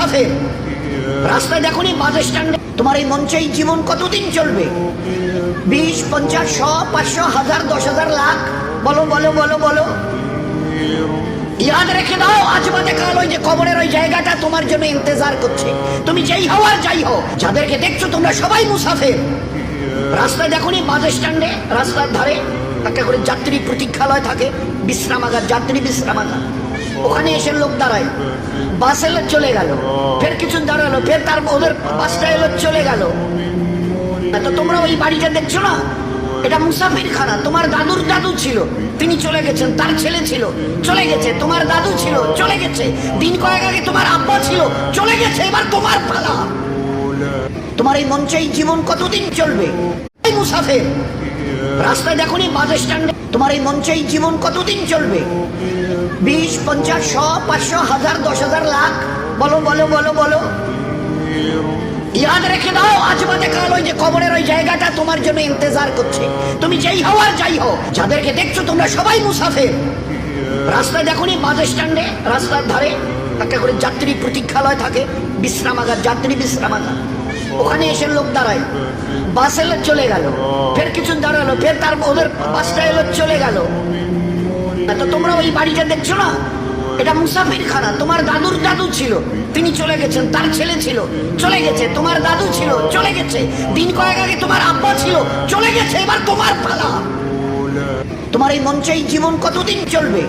মুসাফির, রাস্তায় দেখো নি বাস স্ট্যান্ডে, তোমার এই মঞ্চেই জীবন কতদিন চলবে? 20, 50, 100, 500, 1000, 10,000, লাখ, বলো বলো বলো বলো। ইয়াদ রেখে দাও, আজ বাদে কাল ওই যে কবরের ওই জায়গাটা তোমার জন্য ইন্তজার করছে। তুমি যেই হও আর যাই হও, যাদেরকে দেখছো তোমরা সবাই মুসাফির। রাস্তায় দেখো নি বাস স্ট্যান্ডে, রাস্তার ধারে একটা করে যাত্রী প্রতীক্ষালয় থাকে, বিশ্রামাগার, যাত্রী বিশ্রামাগার। ওখানে এসে লোক দাঁড়ায়, বাস এলো চলে গেল, ফের কিছু দাঁড়ালো, ফের তার ওদের বাসটা এলো চলে গেল। তো তোমরা ওই বাড়িটা দেখছো না, এটা মুসাফির খানা। তোমার দাদুর দাদু ছিল, তিনি চলে গেছেন, তার ছেলে ছিল, চলে গেছে, তোমার দাদু ছিল, চলে গেছে, দিন কয়েক আগে তোমার আব্বা ছিল, চলে গেছে, এবার তোমার পালা। তোমার এই মঞ্চেই জীবন কতদিন চলবে? এই মুসাফির, রাস্তায় দেখো নি বাস স্ট্যান্ডে, তোমার এই মঞ্চেই জীবন কতদিন চলবে? 20, 50, 100, 500, 1000, 10,000, লাখ, বলো বলো বলো বলো। ইয়াদ রেখে দাও, আজ বাদে কাল ওই যে কবরের ওই জায়গাটা তোমার জন্য ইন্তজার করছে। তুমি যেই হও আর যাই হও, যাদেরকে দেখছো তোমরা সবাই মুসাফির। রাস্তায় দেখো নি বাস স্ট্যান্ডে, রাস্তার ধারে একটা করে যাত্রী প্রতীক্ষালয় থাকে, বিশ্রামাগার, যাত্রী বিশ্রামাগার। ওখানে এসে লোক দাঁড়ায়, বাস এলো চলে গেল, ফের কিছু দাঁড়ালো, ফের তার ওদের বাসটা এলো চলে গেল। তো তোমরা ওই বাড়িটা দেখছো না, এটা মুসাফির খানা। তোমার দাদুর দাদু ছিল, তিনি চলে গেছেন, তার ছেলে ছিল, চলে গেছে, তোমার দাদু ছিল, চলে গেছে, দিন কয়েক আগে তোমার আব্বা ছিল, চলে গেছে, এবার তোমার পালা। তোমার এই মঞ্চেই জীবন কতদিন চলবে?